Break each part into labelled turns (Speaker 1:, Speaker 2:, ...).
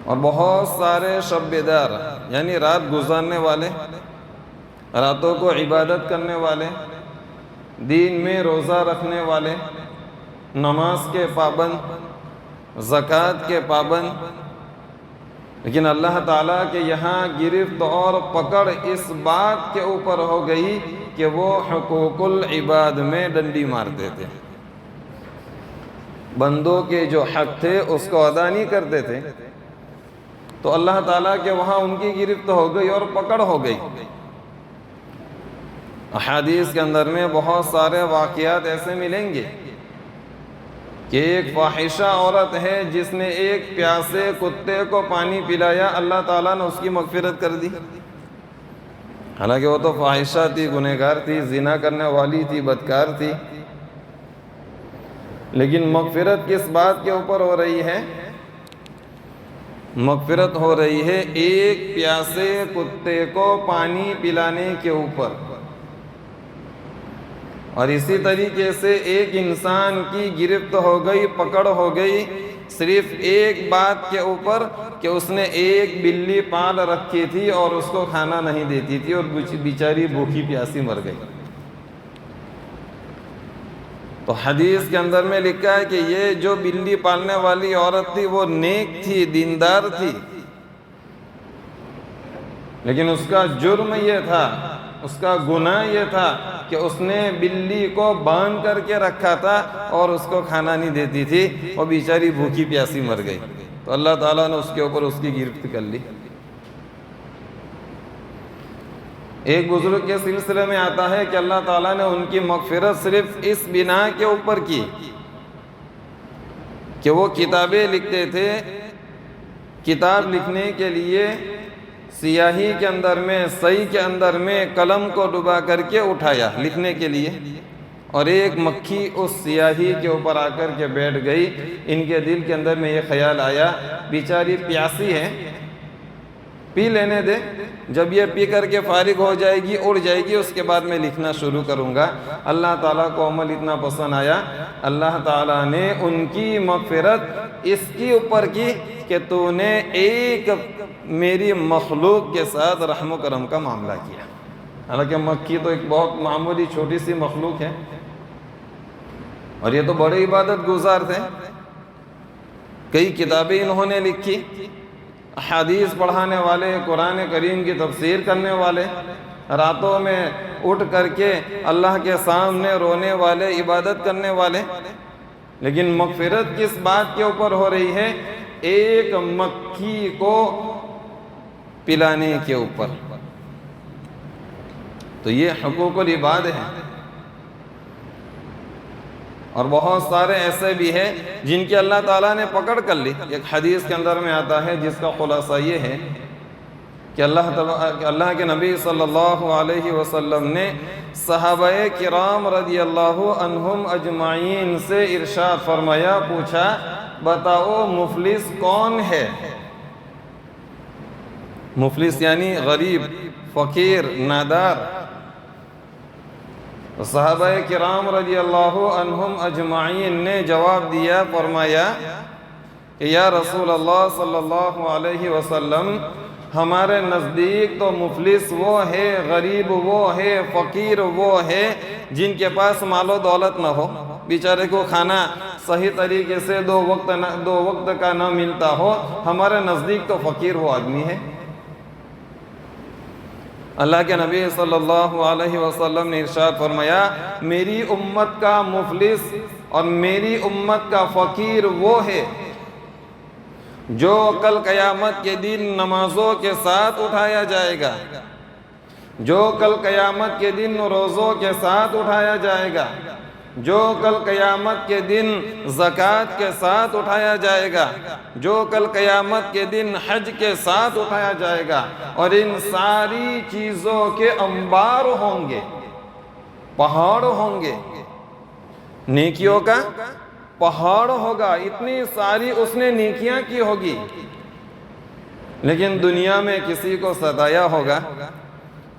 Speaker 1: اور بہت سارے شب بیدار یعنی رات گزارنے والے، راتوں کو عبادت کرنے والے، دین میں روزہ رکھنے والے، نماز کے پابند، زکوٰۃ کے پابند، لیکن اللہ تعالیٰ کے یہاں گرفت اور پکڑ اس بات کے اوپر ہو گئی کہ وہ حقوق العباد میں ڈنڈی مارتے تھے، بندوں کے جو حق تھے اس کو ادا نہیں کرتے تھے، تو اللہ تعالیٰ کے وہاں ان کی گرفت ہو گئی اور پکڑ ہو گئی۔ احادیث کے اندر میں بہت سارے واقعات ایسے ملیں گے کہ ایک فاحشہ عورت ہے جس نے ایک پیاسے کتے کو پانی پلایا، اللہ تعالیٰ نے اس کی مغفرت کر دی، حالانکہ وہ تو فاحشہ تھی، گنہگار تھی، زنا کرنے والی تھی، بدکار تھی، لیکن مغفرت کس بات کے اوپر ہو رہی ہے؟ مغفرت ہو رہی ہے ایک پیاسے کتے کو پانی پلانے کے اوپر۔ اور اسی طریقے سے ایک انسان کی گرفت ہو گئی، پکڑ ہو گئی صرف ایک بات کے اوپر کہ اس نے ایک بلی پال رکھی تھی اور اس کو کھانا نہیں دیتی تھی اور بیچاری بھوکی پیاسی مر گئی۔ تو حدیث کے اندر میں لکھا ہے کہ یہ جو بلی پالنے والی عورت تھی وہ نیک تھی، دیندار تھی، لیکن اس کا جرم یہ تھا، اس کا گناہ یہ تھا کہ اس نے بلی کو باندھ کر کے رکھا تھا اور اس کو کھانا نہیں دیتی تھی، وہ بیچاری بھوکی پیاسی مر گئی، تو اللہ تعالیٰ نے اس کے اوپر اس کی گرفت کر لی۔ ایک بزرگ کے سلسلے میں آتا ہے کہ اللہ تعالیٰ نے ان کی مغفرت صرف اس بنا کے اوپر کی کہ وہ کتابیں لکھتے تھے، کتاب لکھنے کے لیے سیاہی کے اندر میں، سیہ کے اندر میں قلم کو ڈبا کر کے اٹھایا لکھنے کے لیے، اور ایک مکھی اس سیاہی کے اوپر آ کر کے بیٹھ گئی۔ ان کے دل کے اندر میں یہ خیال آیا بیچاری پیاسی ہے، پی لینے دے، جب یہ پی کر کے فارغ ہو جائے گی، اڑ جائے گی، اس کے بعد میں لکھنا شروع کروں گا۔ اللہ تعالیٰ کو عمل اتنا پسند آیا، اللہ تعالیٰ نے ان کی مغفرت اس کی اوپر کی کہ تو نے ایک میری مخلوق کے ساتھ رحم و کرم کا معاملہ کیا۔ حالانکہ مکھی تو ایک بہت معمولی چھوٹی سی مخلوق ہے، اور یہ تو بڑے عبادت گزار تھے، کئی کتابیں انہوں نے لکھی، احادیث پڑھانے والے، قرآن کریم کی تفسیر کرنے والے، راتوں میں اٹھ کر کے اللہ کے سامنے رونے والے، عبادت کرنے والے، لیکن مغفرت کس بات کے اوپر ہو رہی ہے؟ ایک مکھی کو پلانے کے اوپر۔ تو یہ حقوق العباد ہے، اور بہت سارے ایسے بھی ہیں جن کی اللہ تعالیٰ نے پکڑ کر لی۔ ایک حدیث کے اندر میں آتا ہے جس کا خلاصہ یہ ہے کہ اللہ کے نبی صلی اللہ علیہ وسلم نے صحابہ کرام رضی اللہ عنہم اجمعین سے ارشاد فرمایا، پوچھا بتاؤ مفلس کون ہے؟ مفلس یعنی غریب، فقیر، نادار۔ صحابہ کرام رضی اللہ عنہم اجمعین نے جواب دیا، فرمایا کہ یا رسول اللہ صلی اللہ علیہ وسلم، ہمارے نزدیک تو مفلس وہ ہے، غریب وہ ہے، فقیر وہ ہے جن کے پاس مال و دولت نہ ہو، بیچارے کو کھانا صحیح طریقے سے دو وقت کا نہ ملتا ہو، ہمارے نزدیک تو فقیر وہ آدمی ہے۔ اللہ کے نبی صلی اللہ علیہ وسلم نے ارشاد فرمایا، میری امت کا مفلس اور میری امت کا فقیر وہ ہے جو کل قیامت کے دن نمازوں کے ساتھ اٹھایا جائے گا، جو کل قیامت کے دن روزوں کے ساتھ اٹھایا جائے گا، جو کل قیامت کے دن زکوٰۃ کے ساتھ اٹھایا جائے گا، جو کل قیامت کے دن حج کے ساتھ اٹھایا جائے گا، اور ان ساری چیزوں کے انبار ہوں گے، پہاڑ ہوں گے، نیکیوں کا پہاڑ ہوگا، اتنی ساری اس نے نیکیاں کی ہوگی، لیکن دنیا میں کسی کو ستایا ہوگا،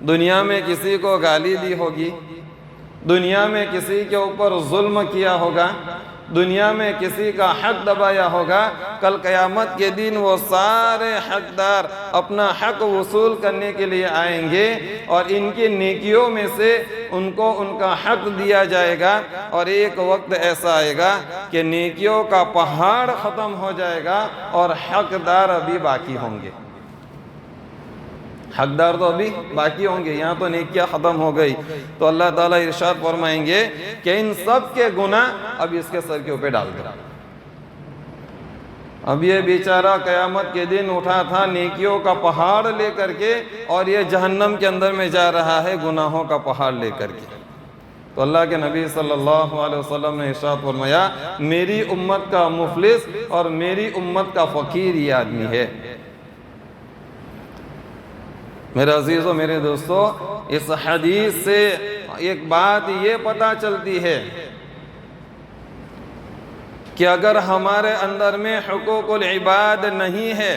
Speaker 1: دنیا میں کسی کو گالی دی ہوگی، دنیا میں کسی کے اوپر ظلم کیا ہوگا، دنیا میں کسی کا حق دبایا ہوگا، کل قیامت کے دن وہ سارے حقدار اپنا حق وصول کرنے کے لیے آئیں گے، اور ان کی نیکیوں میں سے ان کو ان کا حق دیا جائے گا، اور ایک وقت ایسا آئے گا کہ نیکیوں کا پہاڑ ختم ہو جائے گا اور حقدار ابھی باقی ہوں گے۔ حقدار تو ابھی باقی ہوں گے، یہاں تو نیکیاں ختم ہو گئی، تو اللہ تعالیٰ ارشاد فرمائیں گے کہ ان سب کے گناہ اب اس کے سر کے اوپر ڈال دو۔ اب یہ بیچارہ قیامت کے دن اٹھا تھا نیکیوں کا پہاڑ لے کر کے، اور یہ جہنم کے اندر میں جا رہا ہے گناہوں کا پہاڑ لے کر کے۔ تو اللہ کے نبی صلی اللہ علیہ وسلم نے ارشاد فرمایا، میری امت کا مفلس اور میری امت کا فقیر یہ آدمی ہے۔ میرے عزیزوں، میرے دوستو، اس حدیث سے ایک بات یہ پتہ چلتی ہے کہ اگر ہمارے اندر میں حقوق العباد نہیں ہے،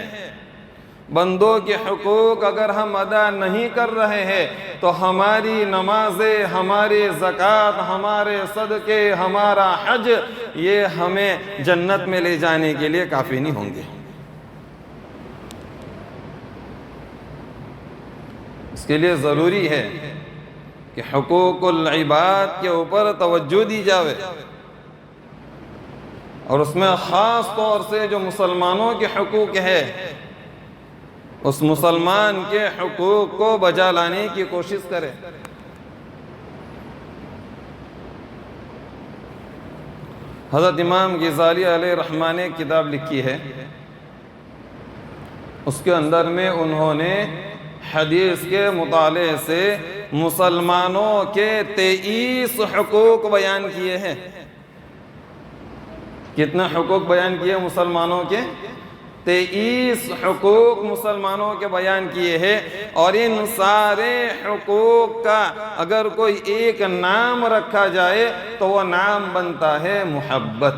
Speaker 1: بندوں کے حقوق اگر ہم ادا نہیں کر رہے ہیں، تو ہماری نمازیں، ہماری زکوٰۃ، ہمارے صدقے، ہمارا حج، یہ ہمیں جنت میں لے جانے کے لیے کافی نہیں ہوں گے۔ اس کے لیے ضروری ہے کہ حقوق العباد کے اوپر توجہ دی جاوے، اور اس میں خاص طور سے جو مسلمانوں کے حقوق ہے، اس مسلمان کے حقوق کو بجا لانے کی کوشش کرے۔ حضرت امام غزالی علیہ رحمہ نے کتاب لکھی ہے، اس کے اندر میں انہوں نے حدیث کے مطالعے سے مسلمانوں کے 23 حقوق بیان کیے ہیں۔ کتنے حقوق بیان کیے مسلمانوں کے؟ 23 حقوق مسلمانوں کے بیان کیے ہیں، اور ان سارے حقوق کا اگر کوئی ایک نام رکھا جائے تو وہ نام بنتا ہے محبت۔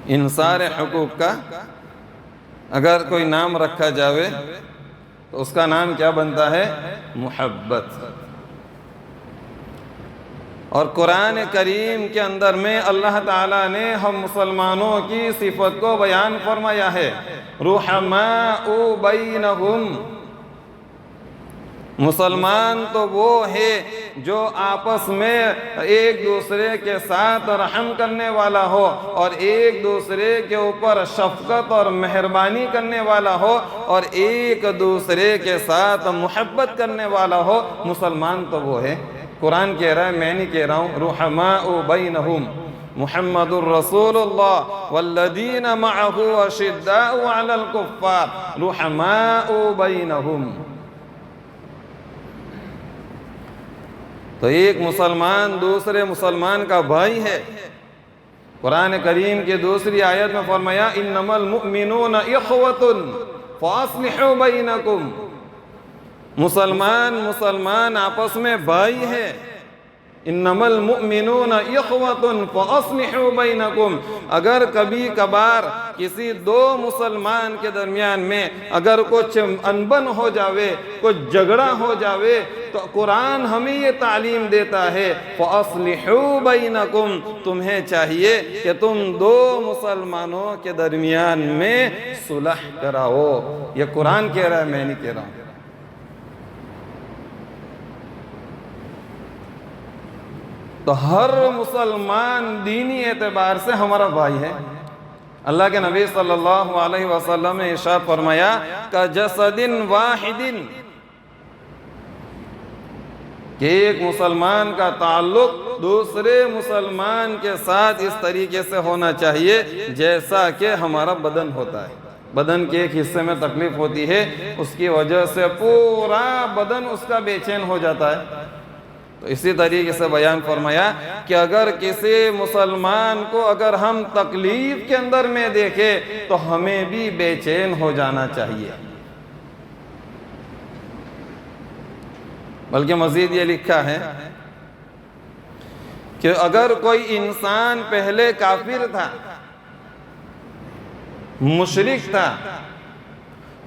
Speaker 1: ان سارے حقوق کا اگر کوئی نام رکھا جائے تو اس کا نام کیا بنتا ہے؟ محبت۔ اور قرآن کریم کے اندر میں اللہ تعالیٰ نے ہم مسلمانوں کی صفت کو بیان فرمایا ہے، رحماء بینہم۔ مسلمان تو وہ ہے جو آپس میں ایک دوسرے کے ساتھ رحم کرنے والا ہو، اور ایک دوسرے کے اوپر شفقت اور مہربانی کرنے والا ہو، اور ایک دوسرے کے ساتھ محبت کرنے والا ہو۔ مسلمان تو وہ ہے، قرآن کہہ رہا ہے، میں نہیں کہہ رہا ہوں، رحماء بینہم محمد الرسول اللہ والذین معہ اشداء علی الکفار رحماء بینہم۔ تو ایک مسلمان دوسرے مسلمان کا بھائی ہے۔ قرآن کریم کی دوسری آیت میں فرمایا، انما المؤمنون اخوۃ فاصلحوا بینکم۔ مسلمان آپس میں بھائی ہے۔ انما المؤمنون اخوۃ فاصلحوا بینکم۔ اگر کبھی کبھار کسی دو مسلمان کے درمیان میں اگر کچھ انبن ہو جاوے، کچھ جھگڑا ہو جاوے، تو قرآن ہمیں یہ تعلیم دیتا ہے، فاصلحوا بینکم، تمہیں چاہیے کہ تم دو مسلمانوں کے درمیان میں صلح کراؤ۔ یہ قرآن کہہ رہا ہے، میں نہیں کہہ رہا ہوں۔ تو ہر مسلمان دینی اعتبار سے ہمارا بھائی ہے۔ اللہ کے نبی صلی اللہ علیہ وسلم نے ارشاد فرمایا، کجسد واحد، کہ ایک مسلمان کا تعلق دوسرے مسلمان کے ساتھ اس طریقے سے ہونا چاہیے جیسا کہ ہمارا بدن ہوتا ہے۔ بدن کے ایک حصے میں تکلیف ہوتی ہے، اس کی وجہ سے پورا بدن اس کا بے چین ہو جاتا ہے۔ تو اسی طریقے سے بیان فرمایا کہ اگر کسی مسلمان کو اگر ہم تکلیف کے اندر میں دیکھیں تو ہمیں بھی بے چین ہو جانا چاہیے۔ بلکہ مزید یہ لکھا ہے کہ اگر کوئی انسان پہلے کافر تھا، مشرک تھا،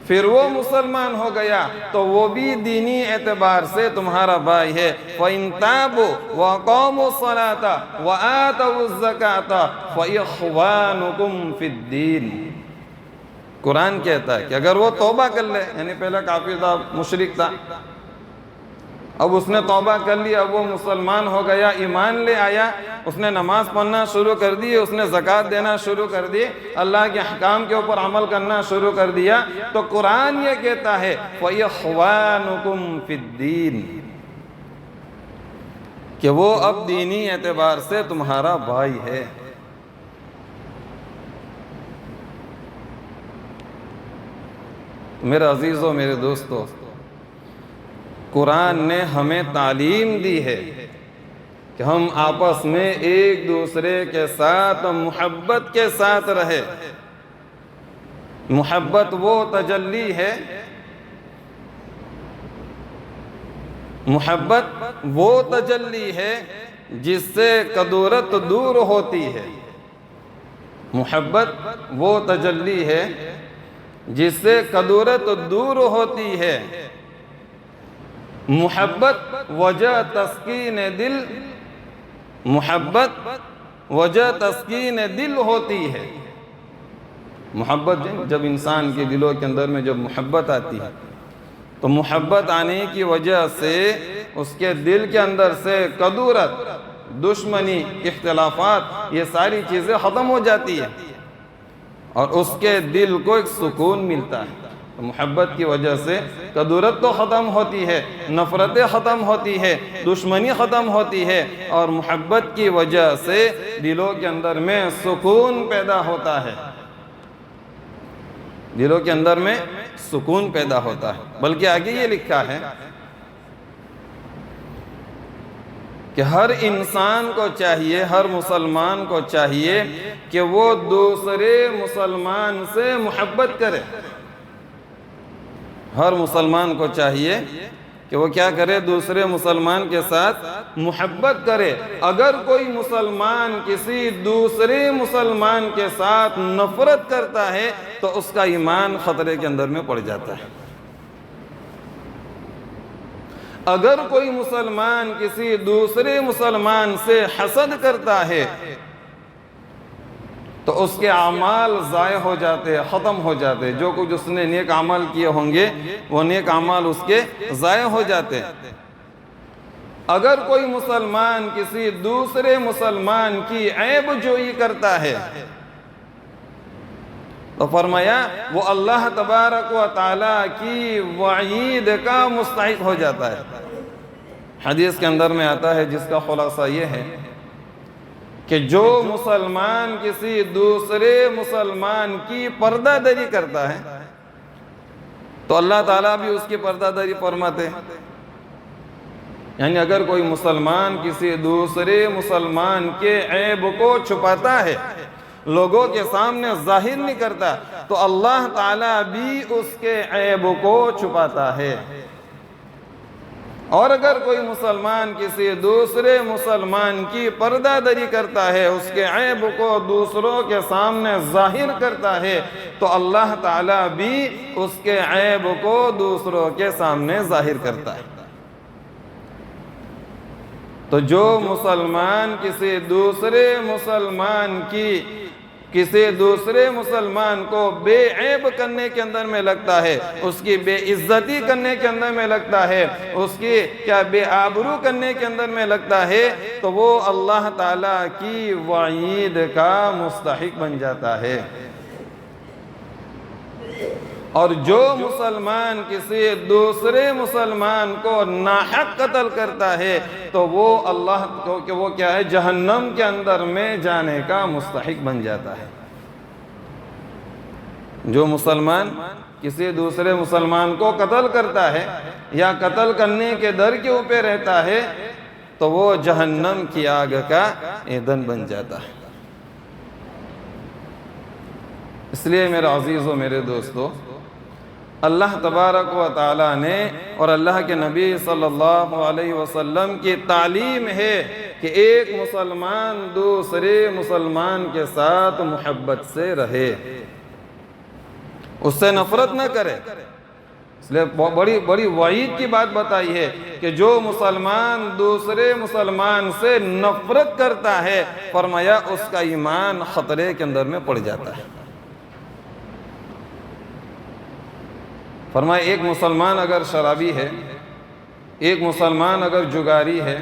Speaker 1: پھر وہ مسلمان ہو گیا تو وہ بھی دینی اعتبار سے تمہارا بھائی ہے۔ فَإِن تَابُوا وَأَقَامُوا الصَّلَاةَ وَآتَوُا الزَّكَاةَ فَإِخْوَانُكُمْ فِي الدِّينِ۔ قرآن کہتا ہے کہ اگر وہ توبہ کر لے، یعنی پہلا کافر تھا، مشرک تھا، اب اس نے توبہ کر لی، اب وہ مسلمان ہو گیا، ایمان لے آیا، اس نے نماز پڑھنا شروع کر دی، اس نے زکوٰۃ دینا شروع کر دی، اللہ کے احکام کے اوپر عمل کرنا شروع کر دیا، تو قرآن یہ کہتا ہے فَإِخْوَانُكُمْ فِي الدِّينِ، کہ وہ اب دینی اعتبار سے تمہارا بھائی ہے۔ میرے عزیزوں، میرے دوستو، قرآن نے ہمیں تعلیم دی ہے کہ ہم آپس میں ایک دوسرے کے ساتھ محبت کے ساتھ رہے۔ محبت وہ تجلی ہے، محبت وہ تجلی ہے جس سے کدورت دور ہوتی ہے۔ محبت وہ تجلی ہے جس سے کدورت دور ہوتی ہے۔ محبت وجہ تسکین دل، محبت وجہ تسکین دل ہوتی ہے۔ محبت جب انسان کے دلوں کے اندر میں جب محبت آتی ہے تو محبت آنے کی وجہ سے اس کے دل کے اندر سے کدورت، دشمنی، اختلافات، یہ ساری چیزیں ختم ہو جاتی ہیں اور اس کے دل کو ایک سکون ملتا ہے۔ محبت کی وجہ سے کدورت تو ختم ہوتی ہے، نفرتیں ختم ہوتی ہے، دشمنی ختم ہوتی ہے، اور محبت کی وجہ سے دلوں کے اندر میں سکون پیدا ہوتا ہے۔ دلوں کے اندر میں سکون پیدا ہوتا ہے۔ بلکہ آگے یہ لکھا ہے کہ ہر انسان کو چاہیے، ہر مسلمان کو چاہیے کہ وہ دوسرے مسلمان سے محبت کرے۔ ہر مسلمان کو چاہیے کہ وہ کیا کرے؟ دوسرے مسلمان کے ساتھ محبت کرے۔ اگر کوئی مسلمان کسی دوسرے مسلمان کے ساتھ نفرت کرتا ہے تو اس کا ایمان خطرے کے اندر میں پڑ جاتا ہے۔ اگر کوئی مسلمان کسی دوسرے مسلمان سے حسد کرتا ہے تو اس کے اعمال ضائع ہو جاتے، ختم ہو جاتے، جو کچھ اس نے نیک اعمال کیے ہوں گے وہ نیک اعمال اس کے ضائع ہو جاتے۔ اگر کوئی مسلمان کسی دوسرے مسلمان کی عیب جوئی کرتا ہے تو فرمایا وہ اللہ تبارک و تعالیٰ کی وعید کا مستحق ہو جاتا ہے۔ حدیث کے اندر میں آتا ہے جس کا خلاصہ یہ ہے کہ جو مسلمان کسی دوسرے مسلمان کی پردہ داری کرتا ہے تو اللہ تعالیٰ بھی اس کی پردہ داری فرماتے ہیں۔ یعنی اگر کوئی مسلمان کسی دوسرے مسلمان کے عیب کو چھپاتا ہے، لوگوں کے سامنے ظاہر نہیں کرتا، تو اللہ تعالیٰ بھی اس کے عیب کو چھپاتا ہے۔ اور اگر کوئی مسلمان کسی دوسرے مسلمان کی پردہ داری کرتا ہے، اس کے عیب کو دوسروں کے سامنے ظاہر کرتا ہے، تو اللہ تعالیٰ بھی اس کے عیب کو دوسروں کے سامنے ظاہر کرتا ہے۔ تو جو مسلمان کسی دوسرے مسلمان کو بے عیب کرنے کے اندر میں لگتا ہے، اس کی بے عزتی کرنے کے اندر میں لگتا ہے، اس کی بے آبرو کرنے کے اندر میں لگتا ہے، تو وہ اللہ تعالیٰ کی وعید کا مستحق بن جاتا ہے۔ اور جو مسلمان کسی دوسرے مسلمان کو ناحق قتل کرتا ہے تو وہ اللہ کو کہ وہ کیا ہے؟ جہنم کے اندر میں جانے کا مستحق بن جاتا ہے۔ جو مسلمان کسی دوسرے مسلمان کو قتل کرتا ہے یا قتل کرنے کے در کے اوپر رہتا ہے تو وہ جہنم کی آگ کا ایندھن بن جاتا ہے۔ اس لیے میرے عزیزوں، میرے دوستو، اللہ تبارک و تعالیٰ نے اور اللہ کے نبی صلی اللہ علیہ وسلم کی تعلیم ہے کہ ایک مسلمان دوسرے مسلمان کے ساتھ محبت سے رہے، اس سے نفرت نہ کرے. اس لیے بڑی بڑی وعید کی بات بتائی ہے کہ جو مسلمان دوسرے مسلمان سے نفرت کرتا ہے، فرمایا اس کا ایمان خطرے کے اندر میں پڑ جاتا ہے. فرمایا ایک مسلمان اگر شرابی ہے، ایک مسلمان اگر جگاری ہے،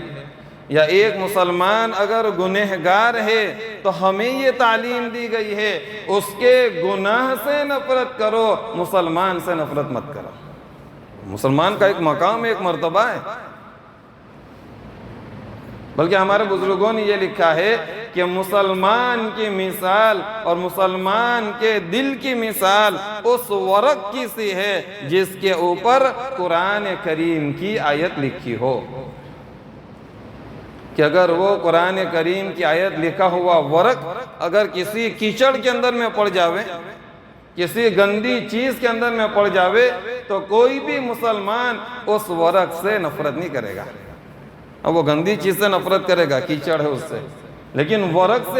Speaker 1: یا ایک مسلمان اگر گنہگار ہے، تو ہمیں یہ تعلیم دی گئی ہے اس کے گناہ سے نفرت کرو، مسلمان سے نفرت مت کرو. مسلمان کا ایک مقام، ایک مرتبہ ہے. بلکہ ہمارے بزرگوں نے یہ لکھا ہے کہ مسلمان کی مثال اور مسلمان کے دل کی مثال اس ورق کی سی ہے جس کے اوپر قرآن کریم کی آیت لکھی ہو. کہ اگر وہ قرآن کریم کی آیت لکھا ہوا ورق اگر کسی کیچڑ کے اندر میں پڑ جاوے، کسی گندی چیز کے اندر میں پڑ جاوے، تو کوئی بھی مسلمان اس ورق سے نفرت نہیں کرے گا. اب وہ گندی چیز سے نفرت کرے گا، کیچڑ ہے اس سے، لیکن ورق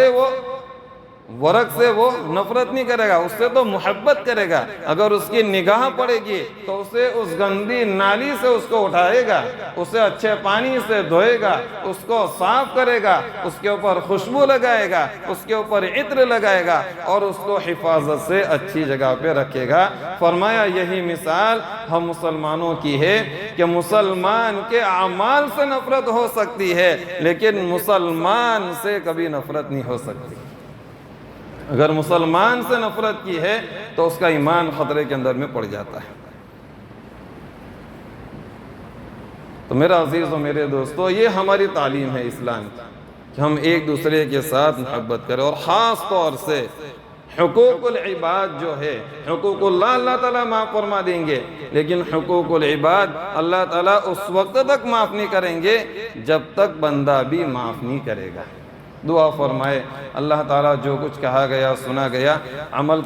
Speaker 1: سے وہ نفرت نہیں کرے گا، اس سے تو محبت کرے گا. اگر اس کی نگاہ پڑے گی تو اسے اس گندی نالی سے اس کو اٹھائے گا، اسے اچھے پانی سے دھوئے گا، اس کو صاف کرے گا، اس کے اوپر خوشبو لگائے گا، اس کے اوپر عطر لگائے گا، اور اس کو حفاظت سے اچھی جگہ پہ رکھے گا. فرمایا یہی مثال ہم مسلمانوں کی ہے کہ مسلمان کے اعمال سے نفرت ہو سکتی ہے، لیکن مسلمان سے کبھی نفرت نہیں ہو سکتی. اگر مسلمان سے نفرت کی ہے تو اس کا ایمان خطرے کے اندر میں پڑ جاتا ہے. تو میرا عزیز و میرے دوستو، یہ ہماری تعلیم ہے اسلام کی کہ ہم ایک دوسرے کے ساتھ محبت کریں، اور خاص طور سے حقوق العباد جو ہے، حقوق اللہ تعالیٰ معاف فرما دیں گے، لیکن حقوق العباد اللہ تعالیٰ اس وقت تک معاف نہیں کریں گے جب تک بندہ بھی معاف نہیں کرے گا. دعا فرمائے اللہ تعالیٰ جو کچھ کہا گیا سنا گیا عمل